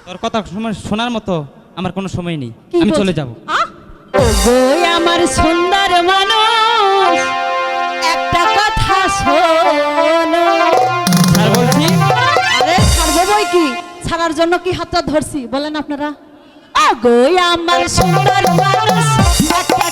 তোর কথা শোনার মতো আমার কোনো সময় নেই, আমি চলে যাব। ওগো আমার সুন্দর মানুষ একটা কথা শোনো। আর বলছি আরে ছাড়বো বই কি, ছাড়ার জন্য কি হাতটা ধরছি বলেন আপনারা? ওগো আমার সুন্দর মানুষ একটা